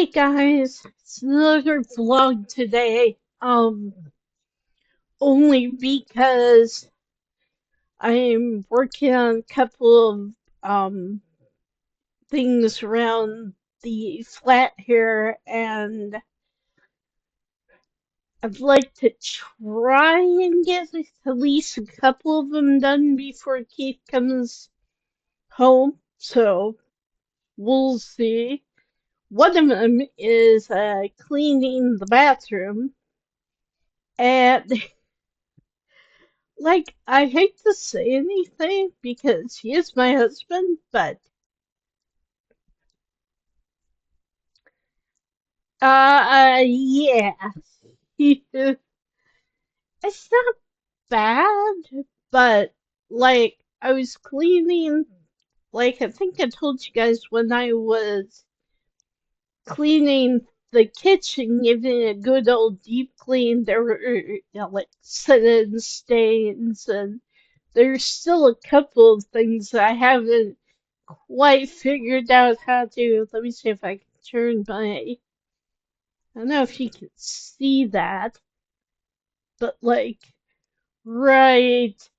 Hey guys, it's another vlog today. Only because I'm working on a couple of things around the flat here, and I'd like to try and get at least a couple of them done before Keith comes home. So we'll see. One of them is cleaning the bathroom, and like, I hate to say anything because he is my husband, but yeah, it's not bad, but like, I was cleaning, like, I think I told you guys when I was cleaning the kitchen, giving it a good old deep clean, there were, like, cinnamon stains, and there's still a couple of things that I haven't quite figured out how to. Let me see if I can turn my. I don't know if you can see that, but like right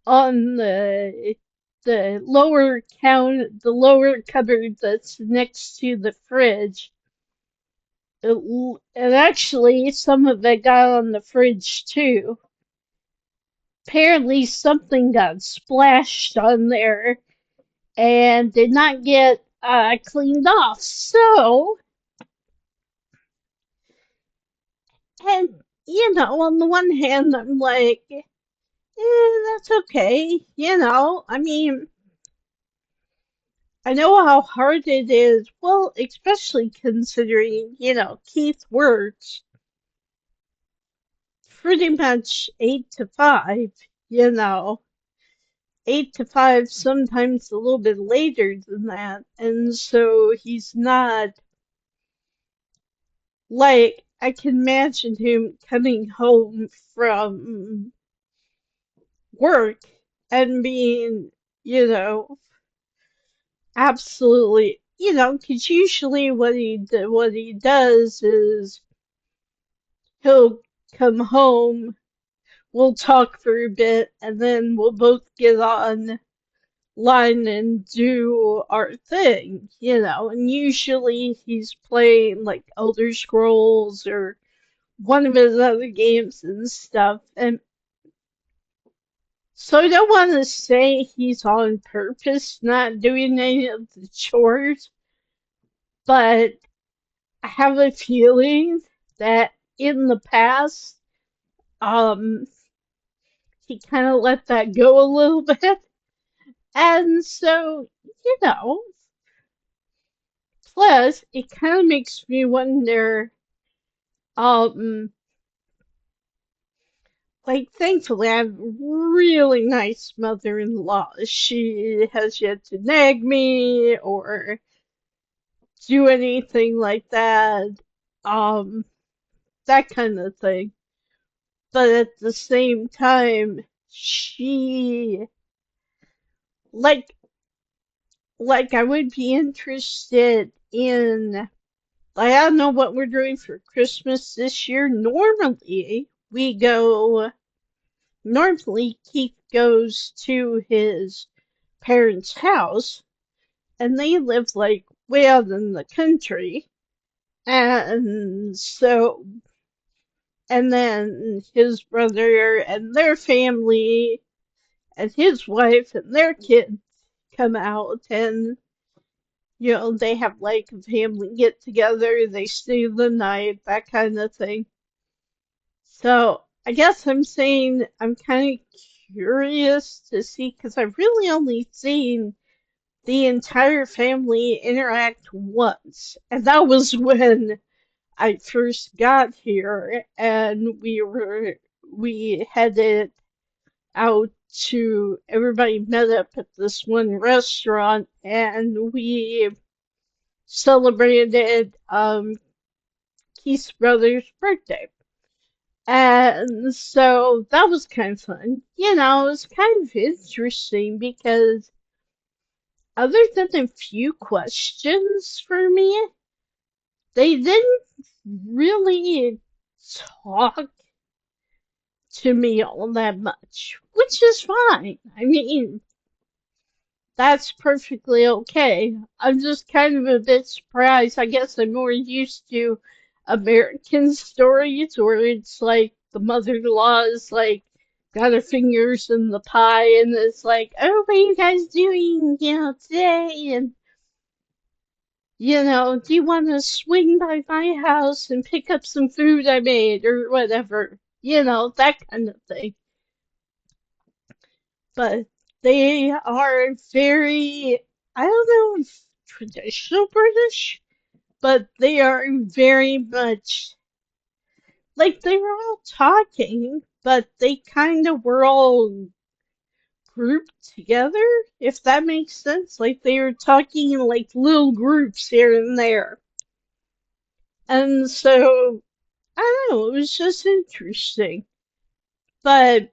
on the lower cupboard that's next to the fridge. And actually, some of it got on the fridge too. Apparently, something got splashed on there and did not get cleaned off. So, and on the one hand, I'm like, that's okay. I mean, I know how hard it is. Well, especially considering, Keith works pretty much 8 to 5, you know, 8 to 5, sometimes a little bit later than that. And so he's not like, I can imagine him coming home from work and being, you know, absolutely, because usually what he does is he'll come home, we'll talk for a bit, and then we'll both get on line and do our thing, and usually he's playing like Elder Scrolls or one of his other games and stuff, and so I don't want to say he's on purpose not doing any of the chores, but I have a feeling that in the past, um, he kind of let that go a little bit. And so, you know, plus it kind of makes me wonder, um, like, thankfully I have a really nice mother-in-law. She has yet to nag me or do anything like that. Um, that kind of thing. But at the same time, she like I would be interested in I don't know what we're doing for Christmas this year. Normally Keith goes to his parents' house, and they live like way out in the country. And so and then his brother and their family and his wife and their kids come out, and they have like a family get together, they stay the night, that kind of thing. So I guess I'm saying I'm kind of curious to see because I've really only seen the entire family interact once, and that was when I first got here, and we headed out to everybody met up at this one restaurant, and we celebrated Keith's brother's birthday. And so that was kind of fun. It was kind of interesting because other than a few questions for me, they didn't really talk to me all that much, which is fine. I mean, that's perfectly okay. I'm just kind of a bit surprised. I guess I'm more used to American stories where it's like the mother-in-law is like got her fingers in the pie and it's like, oh, what are you guys doing, today? And, do you want to swing by my house and pick up some food I made or whatever? That kind of thing. But they are very, I don't know if traditional British, but they are very much like they were all talking, but they kind of were all grouped together, if that makes sense. Like they were talking in like little groups here and there. And so, I don't know, it was just interesting. But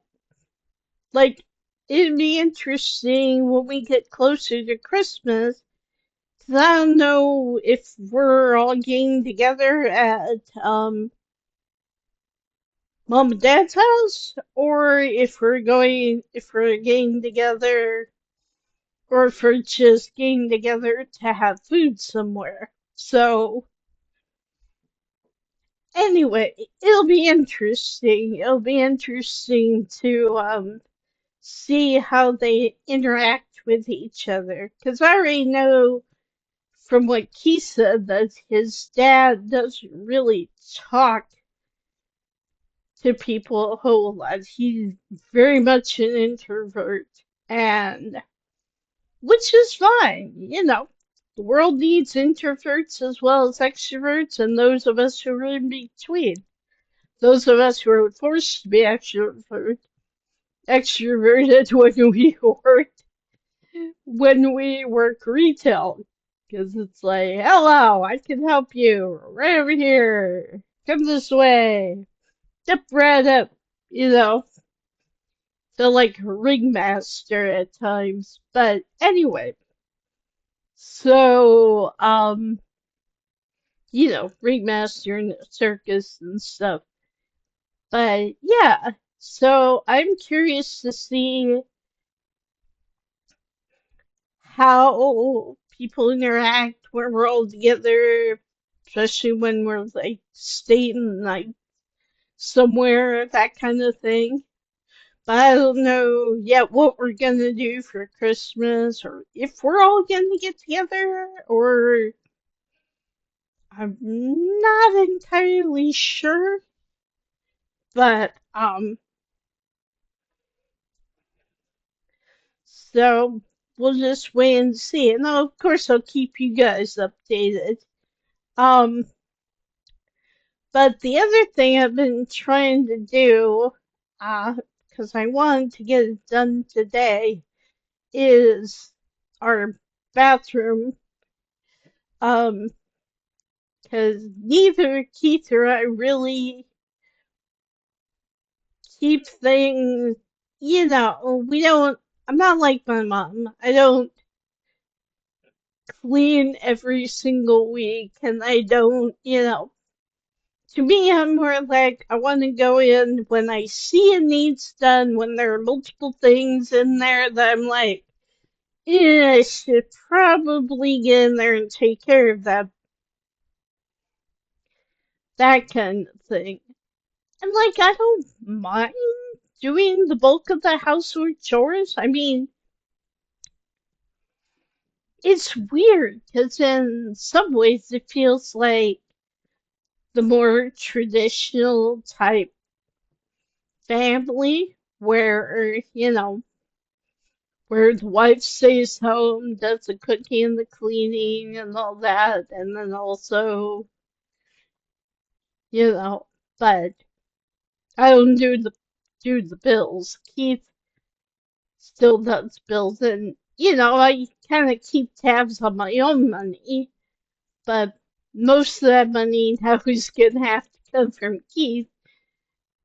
like, it'd be interesting when we get closer to Christmas. I don't know if we're all getting together at mom and dad's house, or if we're getting together, or if we're just getting together to have food somewhere. So anyway, it'll be interesting. It'll be interesting to see how they interact with each other, because I already know from what Keith said that his dad doesn't really talk to people a whole lot. He's very much an introvert, and which is fine. The world needs introverts as well as extroverts, and those of us who are in between. Those of us who are forced to be extroverted when we work retail, because it's like, hello, I can help you right over here. Come this way. Step right up. You know, feel like a ringmaster at times. But anyway, so, ringmaster in the circus and stuff. But yeah, so I'm curious to see how people interact when we're all together, especially when we're like staying like somewhere, that kind of thing. But I don't know yet what we're gonna do for Christmas or if we're all gonna get together or I'm not entirely sure. But so we'll just wait and see. And of course I'll keep you guys updated. Um but the other thing I've been trying to do, because I wanted to get it done today, is our bathroom. Because neither Keith or I really keep things, we don't, I'm not like my mom. I don't clean every single week, and I don't, to me, I'm more like I want to go in when I see it needs done, when there are multiple things in there that I'm like, yeah, I should probably get in there and take care of that kind of thing. And like, I don't mind doing the bulk of the household chores. I mean, it's weird because in some ways it feels like the more traditional type family where, where the wife stays home, does the cooking and the cleaning and all that, and then also, you know, but I don't do the bills. Keith still does bills, and I kind of keep tabs on my own money, but most of that money now is gonna have to come from Keith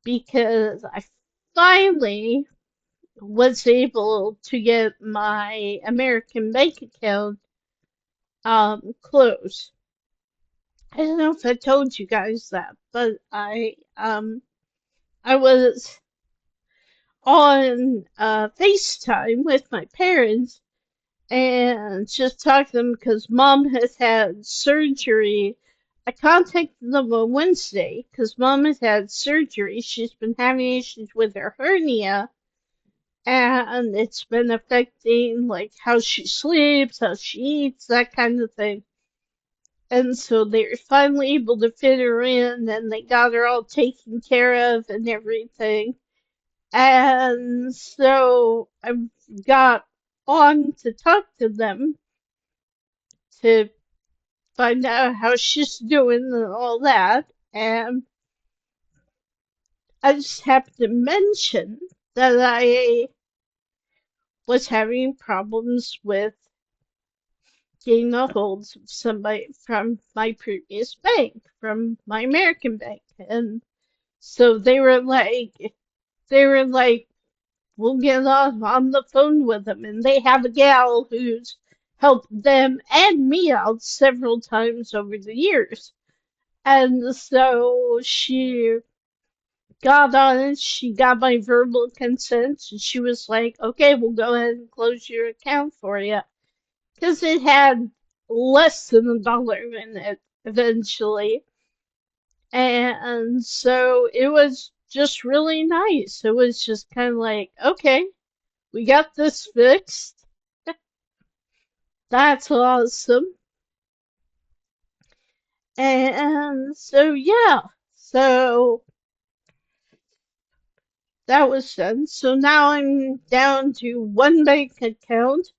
because I finally was able to get my American bank account closed. I don't know if I told you guys that, but I was on FaceTime with my parents and just talked to them because mom has had surgery. I contacted them on Wednesday because mom has had surgery. She's been having issues with her hernia, and it's been affecting like how she sleeps, how she eats, that kind of thing. And so they were finally able to fit her in, and they got her all taken care of and everything. And so I got on to talk to them to find out how she's doing and all that. And I just happened to mention that I was having problems with getting a hold of somebody from my previous bank, from my American bank. And so they were like, we'll get on the phone with them. And they have a gal who's helped them and me out several times over the years. And so she got on it, she got my verbal consent, and she was like, okay, we'll go ahead and close your account for you. Because it had less than $1 in it eventually. And so it was just really nice. It was just kind of like, okay, we got this fixed. That's awesome. And so, yeah. So that was done. So now I'm down to one bank account,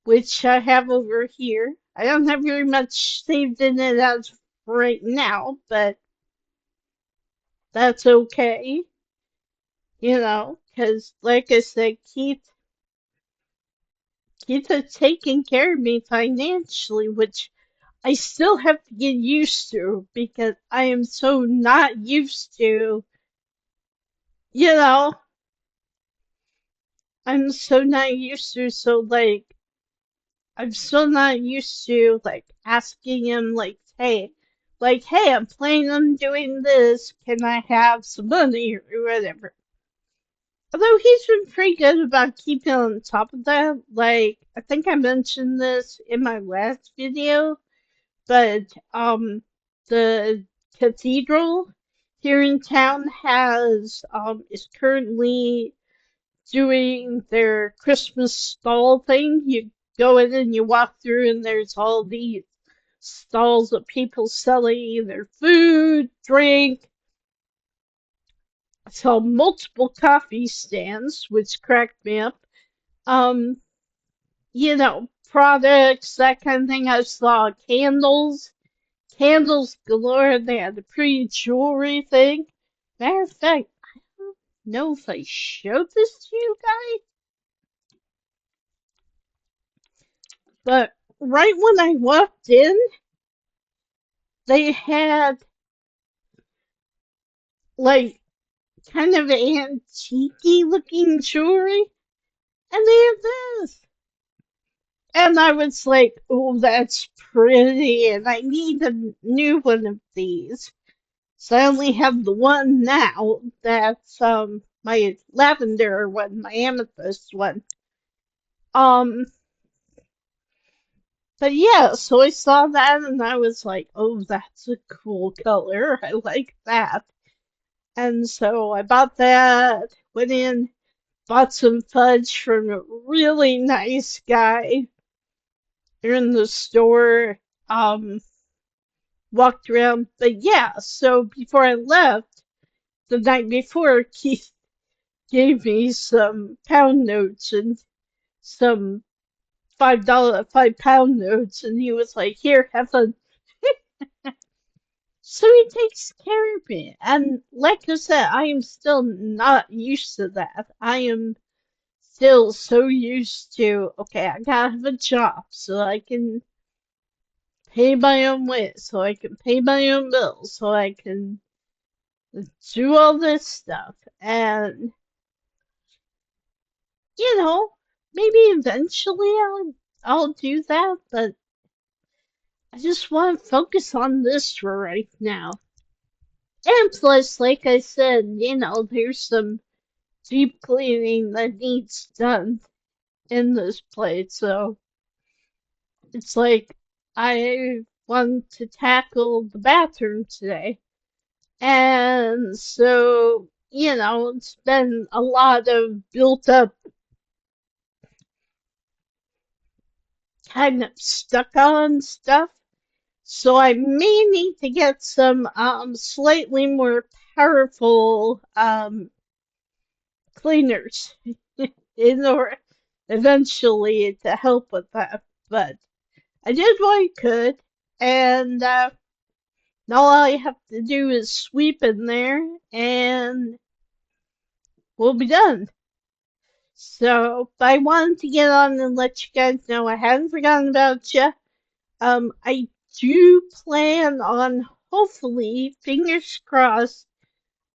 which I have over here. I don't have very much saved in it as of right now, but that's okay, because like I said, Keith has taken care of me financially, which I still have to get used to because I am so not used to, you know, I'm so not used to, so like, I'm still not used to like asking him hey, I'm planning on doing this. Can I have some money or whatever? Although he's been pretty good about keeping on top of that. Like, I think I mentioned this in my last video, but the cathedral here in town is currently doing their Christmas stall thing. You go in and you walk through, and there's all these stalls of people selling either food, drink. I saw multiple coffee stands, which cracked me up. Um, products, that kind of thing. I saw candles galore. They had a pretty jewelry thing. Matter of fact, I don't know if I showed this to you guys, but right when I walked in, they had like kind of antique looking jewelry, and they had this. And I was like, oh, that's pretty, and I need a new one of these. So I only have the one now. That's my lavender one, my amethyst one. Um, but yeah, so I saw that and I was like, oh, that's a cool color. I like that. And so I bought that, went in, bought some fudge from a really nice guy in the store. Um, Walked around. But yeah, so before I left, the night before, Keith gave me some pound notes and some £5 notes, and he was like, "Here, have fun." So he takes care of me, and like I said, I am still not used to that. I am still so used to, okay, I gotta have a job so I can pay my own way, so I can pay my own bills, so I can do all this stuff, and you know, maybe eventually I'll do that, but I just want to focus on this for right now. And plus, like I said, there's some deep cleaning that needs done in this place, so it's like I want to tackle the bathroom today. And so, it's been a lot of built up, kind of stuck on stuff. So I may need to get some slightly more powerful cleaners in order eventually to help with that. But I did what I could, and now all I have to do is sweep in there, and we'll be done. So, but I wanted to get on and let you guys know I hadn't forgotten about you. I do plan on, hopefully, fingers crossed,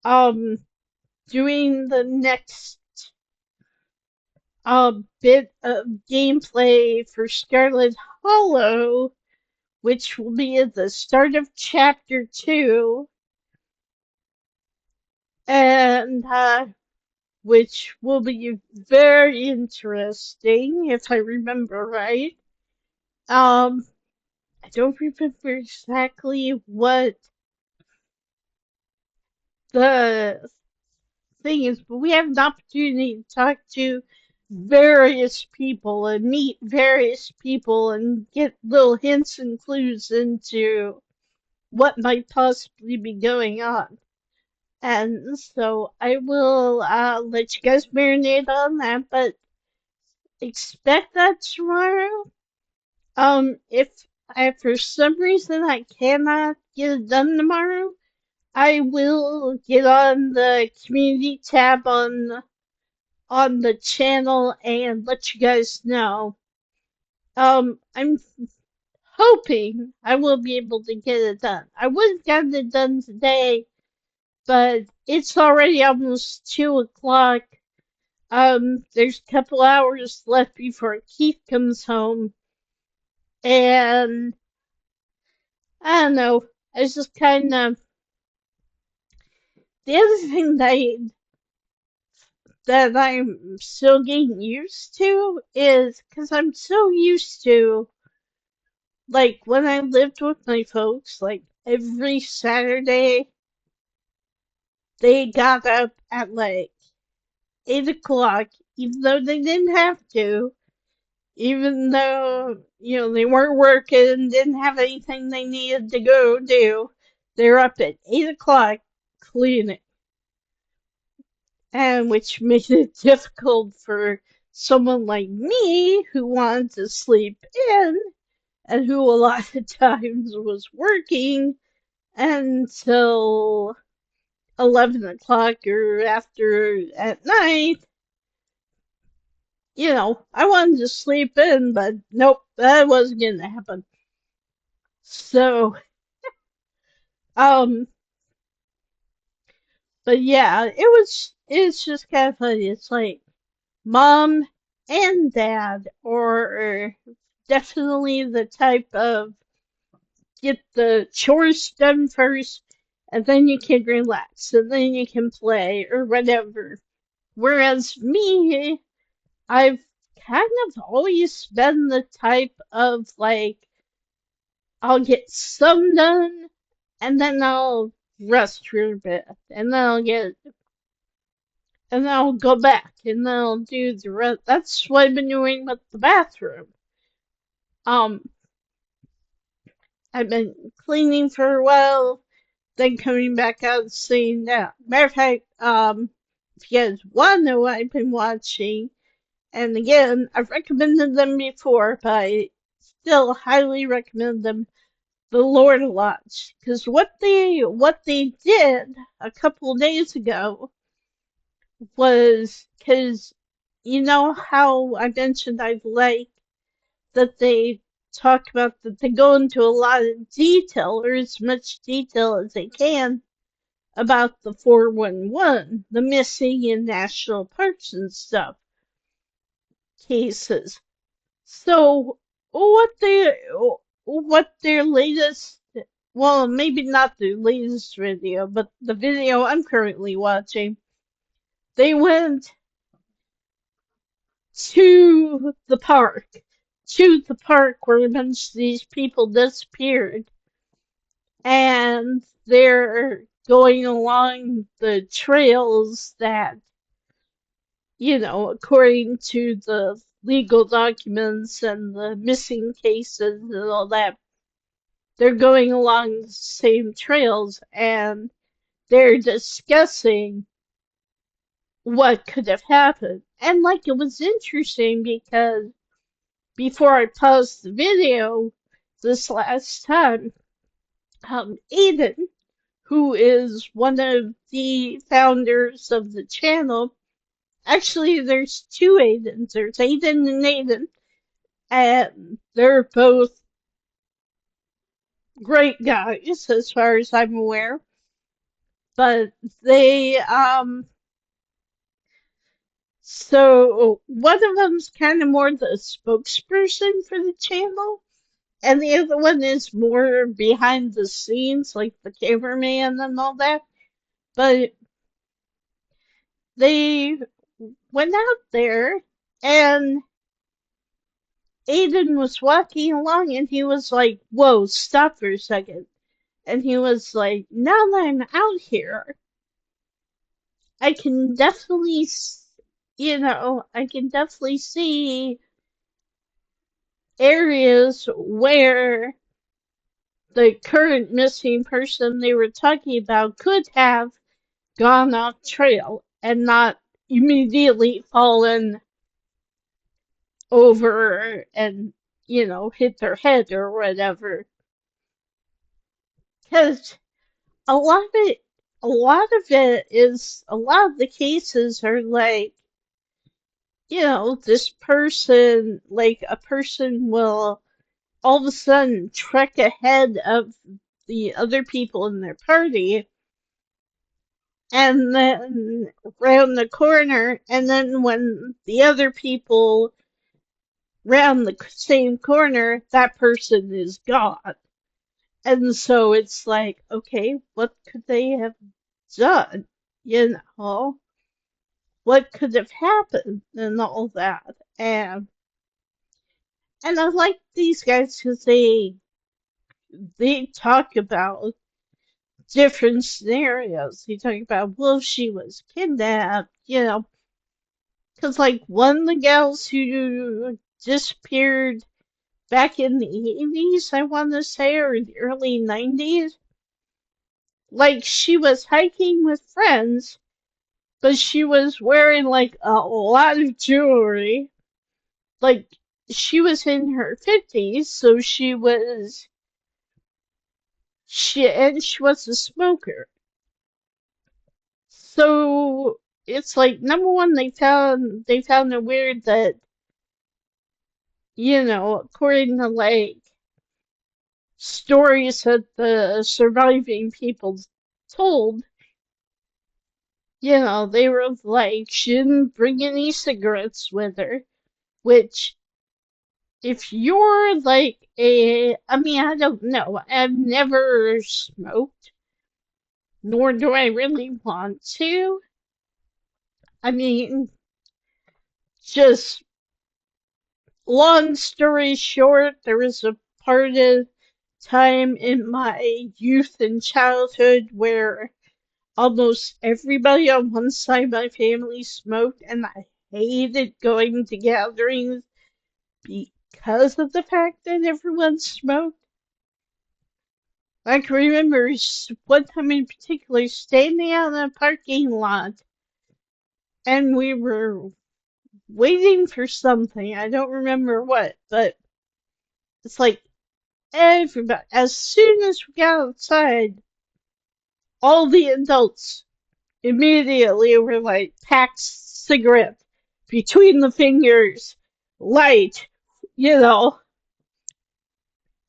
um, doing the next bit of gameplay for Scarlet Hollow, which will be at the start of chapter 2, and which will be very interesting if I remember right. I don't remember exactly what the thing is, but we have an opportunity to talk to various people and meet various people and get little hints and clues into what might possibly be going on. And so I will let you guys marinate on that, but expect that tomorrow. If for some reason I cannot get it done tomorrow, I will get on the community tab on the channel and let you guys know. I'm hoping I will be able to get it done. I would have gotten it done today, but it's already almost 2 o'clock. There's a couple hours left before Keith comes home, and I don't know. It's just kind of the other thing that I'm still getting used to is because I'm so used to, like, when I lived with my folks, like, every Saturday they got up at like 8 o'clock, even though they didn't have to, even though, they weren't working, didn't have anything they needed to go do. They're up at 8 o'clock cleaning, and which made it difficult for someone like me who wanted to sleep in and who a lot of times was working until 11 o'clock or after at night. I wanted to sleep in, but nope, that wasn't going to happen. So, um, but yeah, it's just kind of funny. It's like mom and dad, or definitely the type of get the chores done first, and then you can relax, and then you can play, or whatever. Whereas me, I've kind of always been the type of like, I'll get some done, and then I'll rest for a bit, and then I'll go back, and then I'll do the rest. That's what I've been doing with the bathroom. Um, I've been cleaning for a while, then coming back out and seeing that. Matter of fact, if you guys want to know what I've been watching, and again, I've recommended them before, but I still highly recommend them. The Lord Lodge, because what they did a couple of days ago was, because you know how I mentioned I like that they talk about, that they go into a lot of detail, or as much detail as they can, about the 411, the missing in national parks and stuff cases. So what they what their latest, well, maybe not their latest video, but the video I'm currently watching, they went to the park where a bunch of these people disappeared, and they're going along the trails that, according to the legal documents and the missing cases and all that, they're going along the same trails and they're discussing what could have happened. And like it was interesting because before I paused the video this last time, Aiden, who is one of the founders of the channel, actually there's two Aidens, there's Aiden and Aiden, and they're both great guys as far as I'm aware. But so one of them's kind of more the spokesperson for the channel, and the other one is more behind the scenes, like the cameraman and all that. But they went out there, and Aiden was walking along, and he was like, "Whoa, stop for a second." And he was like, "Now that I'm out here, I can definitely, I can definitely see areas where the current missing person they were talking about could have gone off trail and not immediately fallen over and, hit their head or whatever." Because a lot of it, a lot of it is, a lot of the cases are like, this person, like a person will all of a sudden trek ahead of the other people in their party and then round the corner, and then when the other people round the same corner, that person is gone. And so it's like, okay, what could they have done? You know, what could have happened and all that. And I like these guys because they talk about different scenarios. They talk about, well, she was kidnapped, because like one of the gals who disappeared back in the 80s, I want to say, or the early 90s, like she was hiking with friends, but she was wearing like a lot of jewelry. Like she was in her 50s, so she was a smoker. So it's like number one, they found it weird that, according to like stories that the surviving people told, they were like she didn't bring any cigarettes with her, which if you're like I mean, I don't know, I've never smoked, nor do I really want to. I mean, just long story short, there was a part of time in my youth and childhood where almost everybody on one side of my family smoked, and I hated going to gatherings because of the fact that everyone smoked. I can remember one time in particular standing out in a parking lot, and we were waiting for something. I don't remember what, but it's like everybody, as soon as we got outside, all the adults immediately were like, pack cigarette between the fingers, light, you know,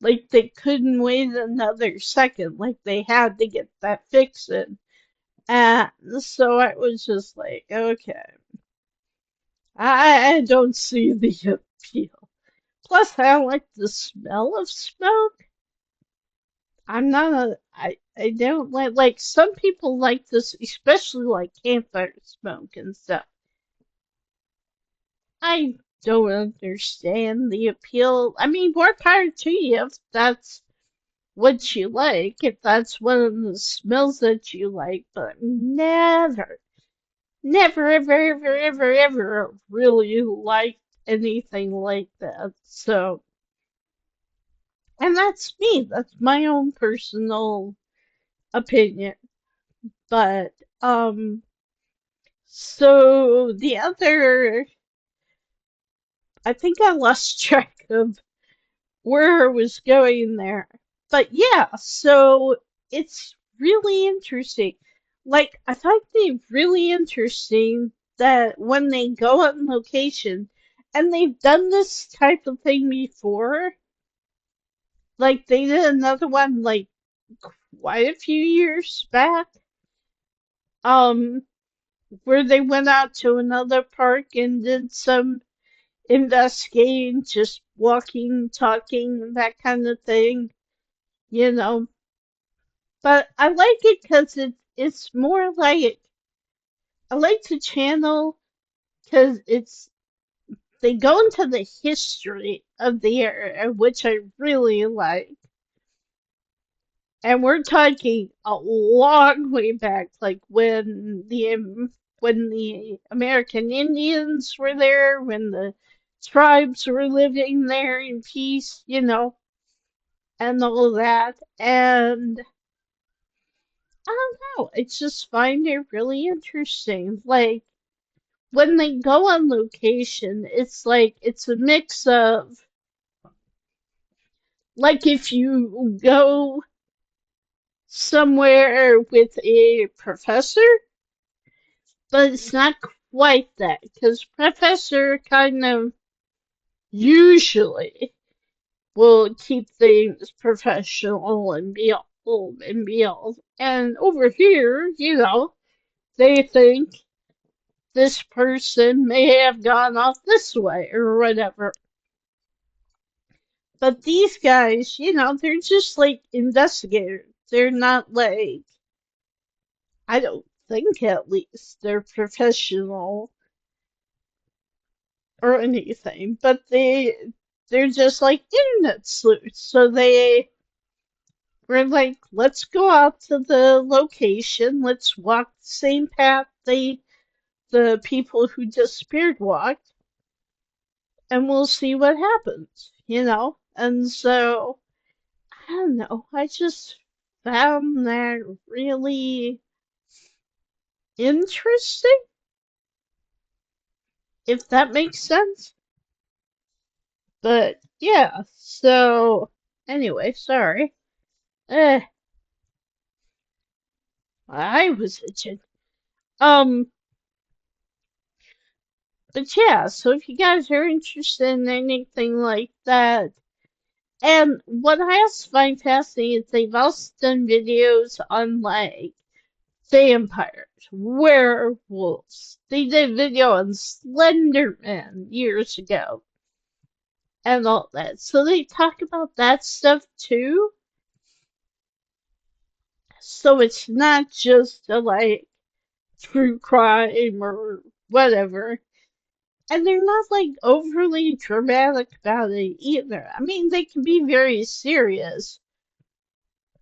like they couldn't wait another second, like they had to get that fix in. And so I was just like, okay, I don't see the appeal. Plus, I don't like the smell of smoke. I don't like some people like this, especially like campfire smoke and stuff. I don't understand the appeal. I mean, more power to you if that's what you like, if that's one of the smells that you like, but never, ever, ever, ever, ever really liked anything like that. So, and that's me. That's my own personal opinion. But, so the other, I think I lost track of where I was going there. But yeah, so it's really interesting. Like, I find it really interesting that when they go on location, and they've done this type of thing before, like they did another one like quite a few years back, um, where they went out to another park and did some investigating, just walking, talking, that kind of thing, you know. But I like it because it's more like I like the channel because they go into the history of the area, which I really like. And we're talking a long way back, like when the American Indians were there, when the tribes were living there in peace, and all that. And I don't know, I just find it really interesting. Like when they go on location, it's like it's a mix of like if you go somewhere with a professor, but it's not quite that because professor kind of usually will keep things professional and be all and be all. And over here, they think this person may have gone off this way or whatever. But these guys, they're just like investigators. They're not like, I don't think at least, they're professional or anything, but they're just like internet sleuths. So they were like, let's go out to the location, let's walk the same path the people who disappeared walked, and we'll see what happens. And so I don't know, I just found that really interesting, if that makes sense. But yeah, so anyway, sorry. Eh, I was itching. Um, but yeah, so if you guys are interested in anything like that, and what I also find fascinating is they've also done videos on like vampires, werewolves. They did a video on Slender Man years ago and all that. So they talk about that stuff too. So it's not just a like true crime or whatever. And they're not like overly dramatic about it either. I mean, they can be very serious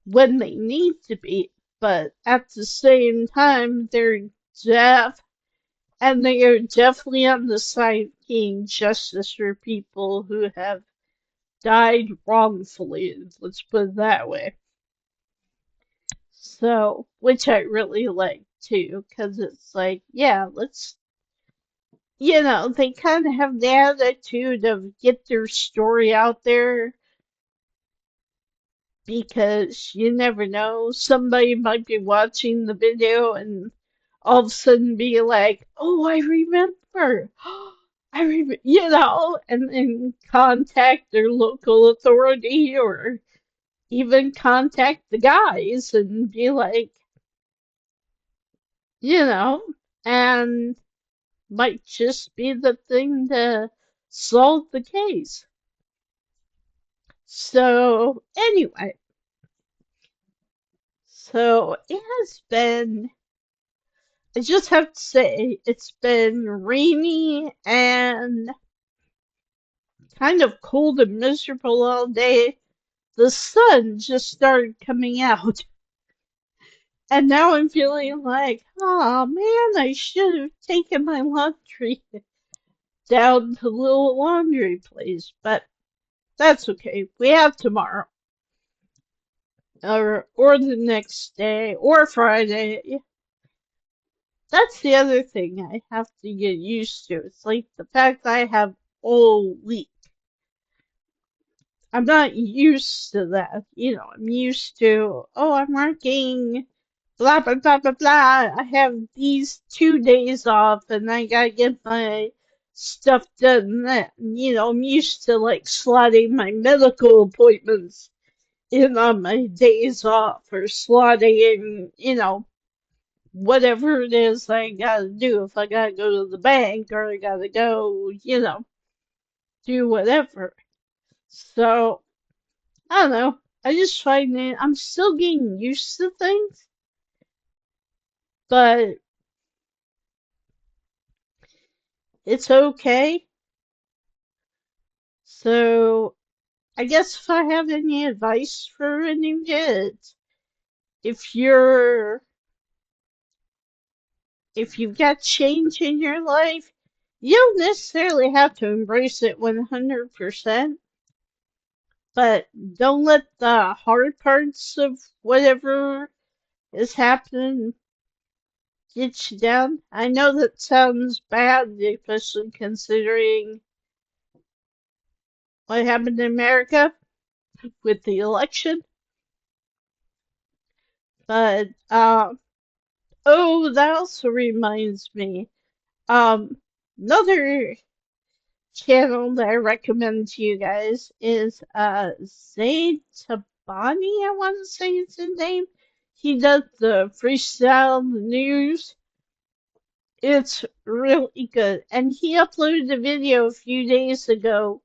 when they need to be, but at the same time, they're deaf and they are definitely on the side of getting justice for people who have died wrongfully. Let's put it that way. So, which I really like too, because it's like, yeah, they kind of have the attitude of get their story out there because you never know. Somebody might be watching the video and all of a sudden be like, oh, I remember. I remember, and then contact their local authority or even contact the guys and be like, you know, and might just be the thing to solve the case. So, anyway, so it has been, I just have to say, it's been rainy and kind of cold and miserable all day. The sun just started coming out. And now I'm feeling like, oh man, I should have taken my laundry down to the little laundry place. But that's okay. We have tomorrow. Or the next day. Or Friday. That's the other thing I have to get used to. It's like the fact I have all week. I'm not used to that. You know, I'm used to, oh, I'm working, blah, blah, blah, blah, blah. I have these 2 days off and I gotta get my stuff done then. You know, I'm used to like slotting my medical appointments in on my days off or slotting in, you know, whatever it is I gotta do. If I gotta go to the bank or I gotta go, you know, do whatever. So, I don't know. I just find that I'm still getting used to things, but it's okay. So, I guess if I have any advice for any kids, if you're if you've got change in your life, you don't necessarily have to embrace it 100%, but don't let the hard parts of whatever is happening get you down. I know that sounds bad, especially considering what happened in America with the election, but oh, that also reminds me. Um, Another channel that I recommend to you guys is Zayd Tabani, I want to say it's his name. He does the freestyle news. It's really good. And he uploaded a video a few days ago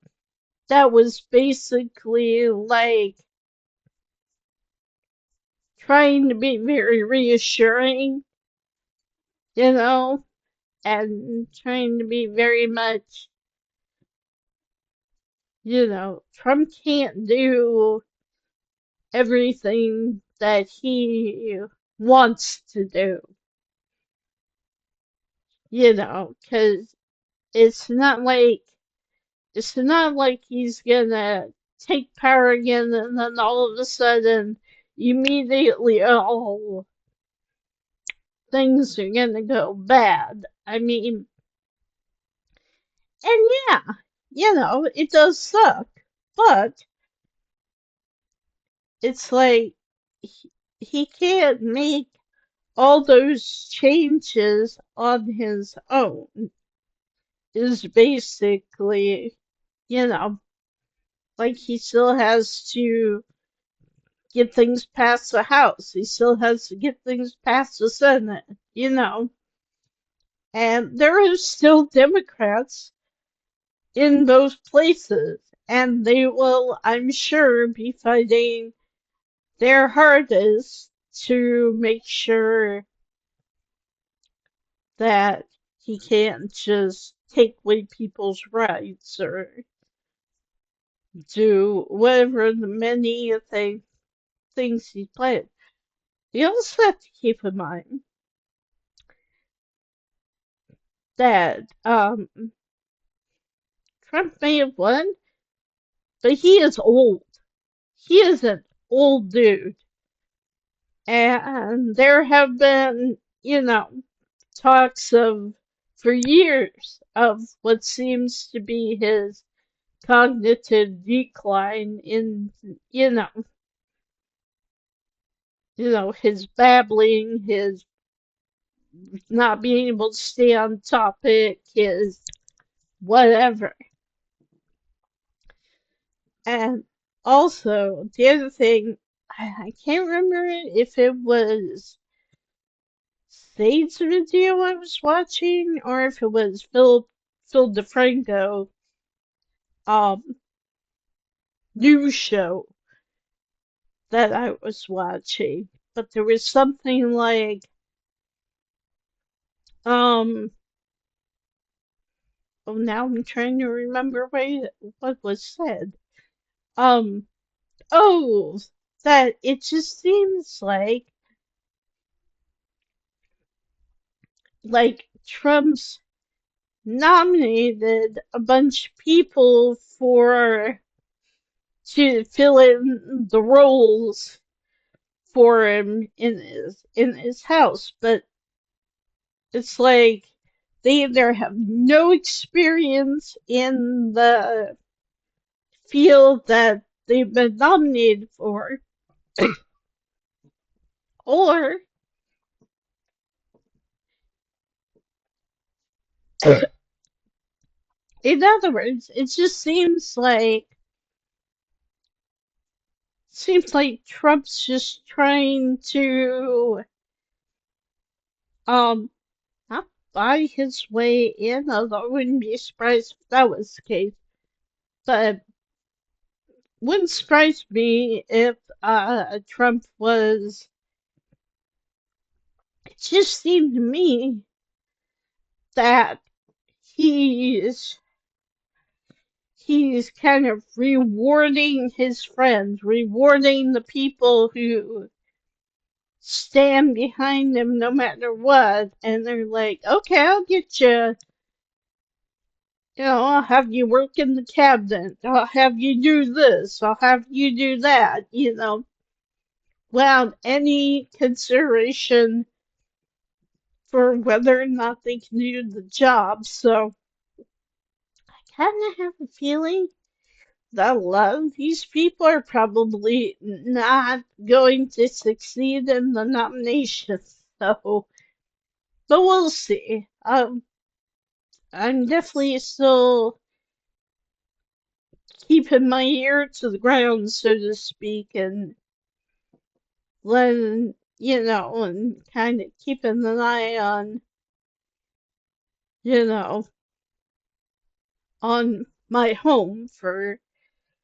that was basically like trying to be very reassuring, you know, and trying to be very much, you know, Trump can't do everything that he wants to do, you know, because it's not like it's not like he's gonna take power again and then all of a sudden immediately all things are gonna go bad. I mean, and yeah, you know, it does suck, but it's like he can't make all those changes on his own, is basically, you know, like he still has to get things past the House. He still has to get things past the Senate, you know. And there are still Democrats in those places, and they will, I'm sure, be fighting their hardest to make sure that he can't just take away people's rights or do whatever the many things he's playing. You also have to keep in mind that Trump may have won, but he is old. He is an old dude. And there have been, you know, talks of, for years, of what seems to be his cognitive decline in, his babbling, his not being able to stay on topic, his whatever. And also, the other thing, I can't remember if it was Sade's video I was watching or if it was Phil DeFranco. Um, news show that I was watching, but there was something like, um, oh, now I'm trying to remember what was said. Um, oh, that it just seems like Trump's nominated a bunch of people for to fill in the roles for him in his house, but it's like they either have no experience in the field that they've been nominated for, or in other words, it just seems like Trump's just trying to um not buy his way in, although I wouldn't be surprised if that was the case. But wouldn't surprise me if Trump was. It just seemed to me that he's he's kind of rewarding his friends, rewarding the people who stand behind him no matter what, and they're like, okay, I'll get you. I'll have you work in the cabinet. I'll have you do this. I'll have you do that. Without any consideration for whether or not they can do the job. So I kind of have a feeling that a lot of these people are probably not going to succeed in the nomination. So, but we'll see. I'm definitely still keeping my ear to the ground, so to speak, and letting, and kind of keeping an eye you know, on my home for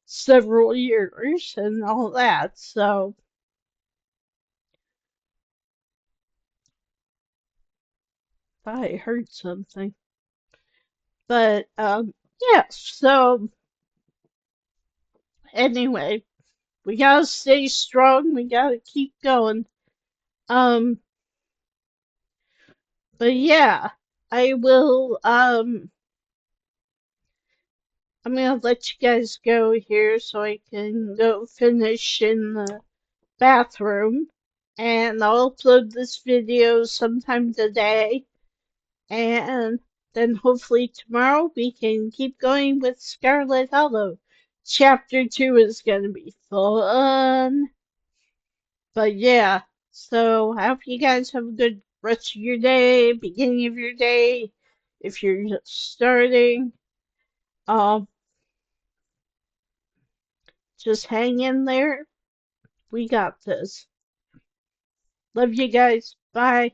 several years and all that. So I heard something. But yeah, so anyway, we gotta stay strong, we gotta keep going. Um, but yeah, I will I'm gonna let you guys go here so I can go finish in the bathroom. And I'll upload this video sometime today. And then hopefully tomorrow we can keep going with Scarlet Hollow. Chapter 2 is going to be fun. But yeah, so I hope you guys have a good rest of your day, beginning of your day, if you're just starting. Um, just hang in there. We got this. Love you guys. Bye.